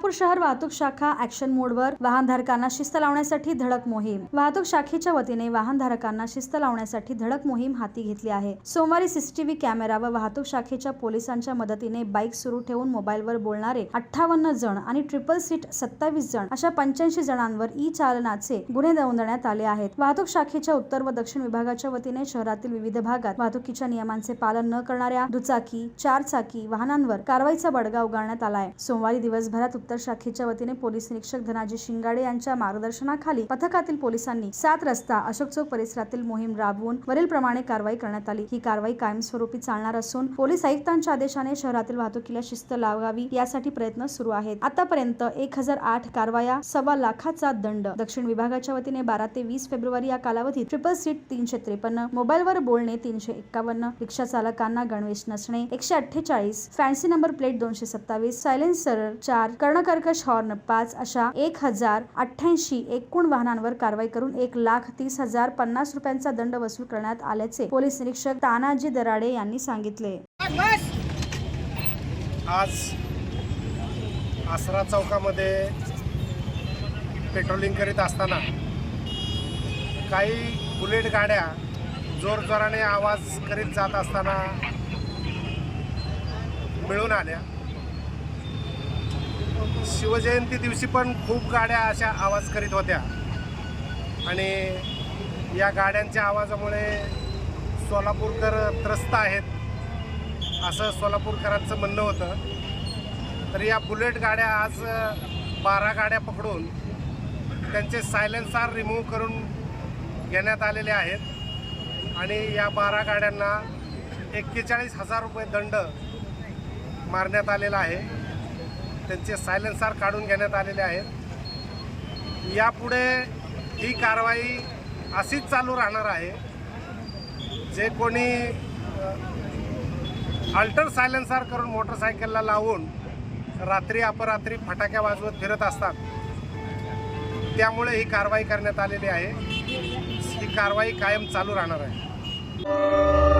सोलापूर शहर वाहतूक शाखा ऍक्शन मोडवर, वाहनधारकांना शिस्त लावण्यासाठी धडक मोहीम। वाहतूक शाखेच्या वतीने वाहनधारकांना शिस्त लावण्यासाठी धडक मोहीम हाती घेतली आहे। सोमवारी सीसीटीव्ही कॅमेरा व वाहतूक शाखेच्या पोलिसांच्या मदतीने बाईक सुरू ठेवून मोबाईलवर बोलणारे 58 जण आणि ट्रिपल सीट 27 जण अशा 85 जणांवर ई चालनाचे गुन्हे नोंदवण्यात आले आहेत। वाहतूक शाखेच्या उत्तर व दक्षिण विभागाच्या वतीने शहरातील विविध भागात वाहतुकीच्या नियमांचे पालन न करणाऱ्या दुचाकी, चारचाकी वाहनांवर कारवाईचा बडगा उगारण्यात आला आहे। सोमवारी दिवसभरात उत्तर शाखेच्या वतीने पोलीस निरीक्षक धनाजी शिंगाडे यांच्या मार्गदर्शनाखाली पथकातील पोलिसांनी 7 रस्ता अशोक चौक परिसरातील मोहीम राबवून वरील प्रमाणे कारवाई करण्यात आली। ही कारवाई कायमस्वरूपी चालणार असून पोलीस आयुक्तांच्या आदेशाने शहरातील वाहतुकीला शिस्त लावावी यासाठी प्रयत्न सुरू आहेत। आतापर्यंत 1008 कारवाया, 1.25 लाखाचा दंड। दक्षिण विभागाच्या वतीने 12 ते 20 फेब्रुवारी या कालावधीत ट्रिपल सीट 353, मोबाईलवर बोलणे 351, रिक्षा चालकांना गणवेश नसणे 148, फॅन्सी नंबर प्लेट 227, सायलेन्सर 4, कर्णकर्कश हॉर्न 5 अशा 1088 एकूण वाहनांवर कारवाई करून 1,30,050 रुपयांचा दंड वसूल करण्यात आल्याचे पोलीस निरीक्षक तानाजी दराडे यांनी सांगितले। आज आसरा चौकामध्ये पेट्रोलिंग करीत असताना काही बुलेट गाड्या जोरजोराने आवाज करीत जात असताना मिळून आल्या। शिवजयंती दिवशी पण खूप गाड्या अशा आवाज करीत होत्या आणि या गाड्यांच्या आवाजामुळे सोलापूरकर त्रस्त आहेत असं सोलापूरकरांचं म्हणणं होतं। तर या बुलेट गाड्या आज 12 गाड्या पकडून त्यांचे सायलेन्सर रिमूव्ह करून घेण्यात आलेले आहेत आणि या 12 गाड्यांना 41,000 रुपये दंड मारण्यात आलेला आहे। त्यांचे सायलेन्सर काढून घेण्यात आलेले आहेत। यापुढे ही कारवाई अशीच चालू राहणार आहे। जे कोणी अल्टर सायलेन्सर करून मोटरसायकलला लावून रात्री अपरात्री फटाक्या वाजवत फिरत असतात, त्यामुळे ही कारवाई करण्यात आलेली आहे। ही कारवाई कायम चालू राहणार आहे।